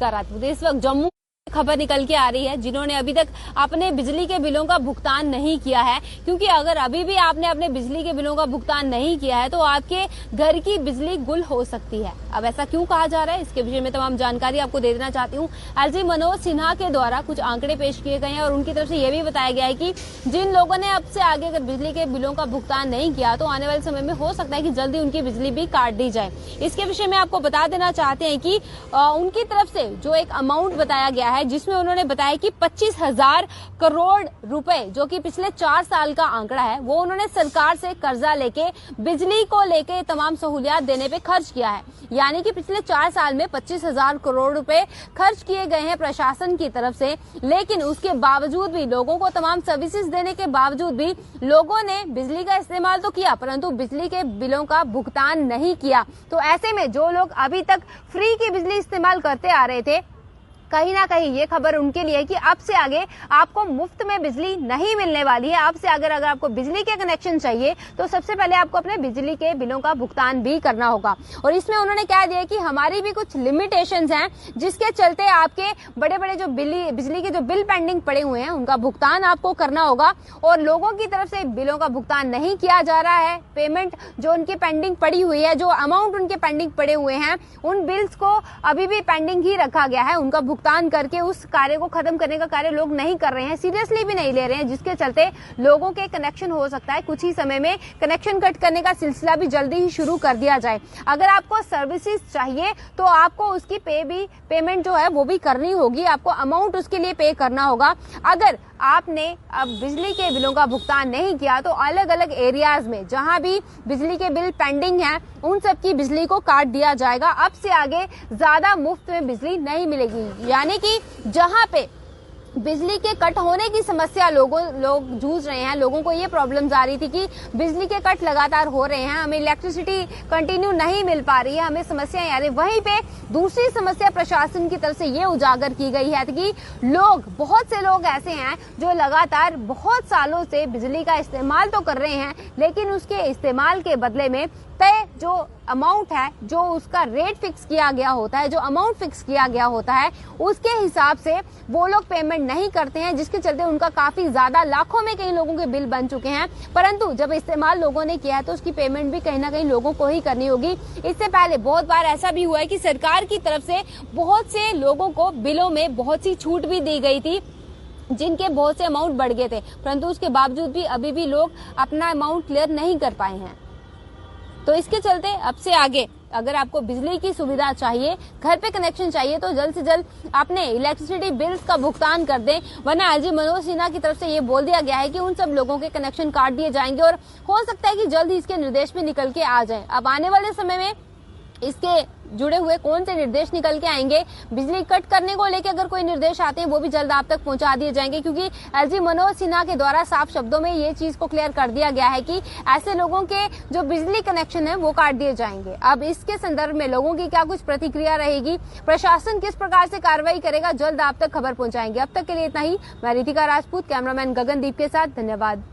रितिका राजपूत। इस वक्त जम्मू खबर निकल के आ रही है, जिन्होंने अभी तक अपने बिजली के बिलों का भुगतान नहीं किया है, क्योंकि अगर अभी भी आपने अपने बिजली के बिलों का भुगतान नहीं किया है तो आपके घर की बिजली गुल हो सकती है। अब ऐसा क्यों कहा जा रहा है, इसके विषय में तमाम जानकारी आपको दे देना चाहती हूँ। एलजी मनोज सिन्हा के द्वारा कुछ आंकड़े पेश किए गए हैं और उनकी तरफ से यह भी बताया गया है कि जिन लोगों ने अब से आगे अगर बिजली के बिलों का भुगतान नहीं किया तो आने वाले समय में हो सकता है कि जल्दी उनकी बिजली भी काट दी जाए। इसके विषय में आपको बता देना चाहते हैं कि उनकी तरफ से जो एक अमाउंट बताया गया है, जिसमें उन्होंने बताया कि 25,000 करोड़ रुपए, जो कि पिछले 4 साल का आंकड़ा है, वो उन्होंने सरकार से कर्जा लेके बिजली को लेके तमाम सहूलियात देने पे खर्च किया है। यानी कि पिछले 4 साल में 25,000 करोड़ रुपए खर्च किए गए हैं प्रशासन की तरफ से, लेकिन उसके बावजूद भी लोगों को तमाम सर्विसेज देने के बावजूद भी लोगों ने बिजली का इस्तेमाल तो किया परंतु बिजली के बिलों का भुगतान नहीं किया। तो ऐसे में जो लोग अभी तक फ्री की बिजली इस्तेमाल करते आ रहे थे, कहीं ना कहीं ये खबर उनके लिए है कि अब से आगे आपको मुफ्त में बिजली नहीं मिलने वाली है। अब से अगर आपको बिजली के कनेक्शन चाहिए तो सबसे पहले आपको अपने बिजली के बिलों का भुगतान भी करना होगा। और इसमें उन्होंने कह दिया कि हमारी भी कुछ लिमिटेशंस हैं, जिसके चलते आपके बड़े बड़े जो बिजली के जो बिल पेंडिंग पड़े हुए हैं उनका भुगतान आपको करना होगा। और लोगों की तरफ से बिलों का भुगतान नहीं किया जा रहा है, पेमेंट जो उनकी पेंडिंग पड़ी हुई है, जो अमाउंट उनके पेंडिंग पड़े हुए हैं, उन बिल्स को अभी भी पेंडिंग ही रखा गया है। उनका भुगतान करके उस कार्य को खत्म करने का कार्य लोग नहीं कर रहे हैं, सीरियसली भी नहीं ले रहे हैं, जिसके चलते लोगों के कनेक्शन हो सकता है कुछ ही समय में कनेक्शन कट करने का सिलसिला भी जल्दी ही शुरू कर दिया जाए। अगर आपको सर्विसेज चाहिए तो आपको उसकी पेमेंट जो है वो भी करनी होगी, आपको अमाउंट उसके लिए पे करना होगा। अगर आपने अब बिजली के बिलों का भुगतान नहीं किया तो अलग अलग एरियाज में जहां भी बिजली के बिल पेंडिंग है उन सब की बिजली को काट दिया जाएगा। अब से आगे ज्यादा मुफ्त में बिजली नहीं मिलेगी, यानी कि जहां पे बिजली के कट होने की समस्या लोग जूझ रहे हैं, लोगों को ये प्रॉब्लम्स आ रही थी कि बिजली के कट लगातार हो रहे हैं, हमें इलेक्ट्रिसिटी कंटिन्यू नहीं मिल पा रही है, हमें समस्याएं आ रही। वहीं पे दूसरी समस्या प्रशासन की तरफ से ये उजागर की गई है कि बहुत से लोग ऐसे हैं जो लगातार बहुत सालों से बिजली का इस्तेमाल तो कर रहे हैं, लेकिन उसके इस्तेमाल के बदले में तय जो अमाउंट है, जो उसका रेट फिक्स किया गया होता है, जो अमाउंट फिक्स किया गया होता है, उसके हिसाब से वो लोग पेमेंट नहीं करते हैं, जिसके चलते उनका काफी ज्यादा लाखों में कई लोगों के बिल बन चुके हैं। परंतु जब इस्तेमाल लोगों ने किया है तो उसकी पेमेंट भी कहीं ना कहीं लोगों को ही करनी होगी। इससे पहले बहुत बार ऐसा भी हुआ है कि सरकार की तरफ से बहुत से लोगों को बिलों में बहुत सी छूट भी दी गई थी, जिनके बहुत से अमाउंट बढ़ गए थे, परंतु उसके बावजूद भी अभी भी लोग अपना अमाउंट क्लियर नहीं कर पाए हैं। तो इसके चलते अब से आगे अगर आपको बिजली की सुविधा चाहिए, घर पे कनेक्शन चाहिए, तो जल्द से जल्द अपने इलेक्ट्रिसिटी बिल्स का भुगतान कर दें, वरना एलजी मनोज सिन्हा की तरफ से ये बोल दिया गया है कि उन सब लोगों के कनेक्शन काट दिए जाएंगे और हो सकता है कि जल्द ही इसके निर्देश भी निकल के आ जाएं। अब आने वाले समय में इसके जुड़े हुए कौन से निर्देश निकल के आएंगे, बिजली कट करने को लेकर अगर कोई निर्देश आते हैं वो भी जल्द आप तक पहुंचा दिए जाएंगे, क्योंकि एलजी मनोज सिन्हा के द्वारा साफ शब्दों में ये चीज को क्लियर कर दिया गया है कि ऐसे लोगों के जो बिजली कनेक्शन है वो काट दिए जाएंगे। अब इसके संदर्भ में लोगों की क्या कुछ प्रतिक्रिया रहेगी, प्रशासन किस प्रकार से कार्रवाई करेगा, जल्द आप तक खबर पहुंचाएंगे। अब तक के लिए इतना ही। मैं रितिका राजपूत, कैमरामैन गगनदीप के साथ, धन्यवाद।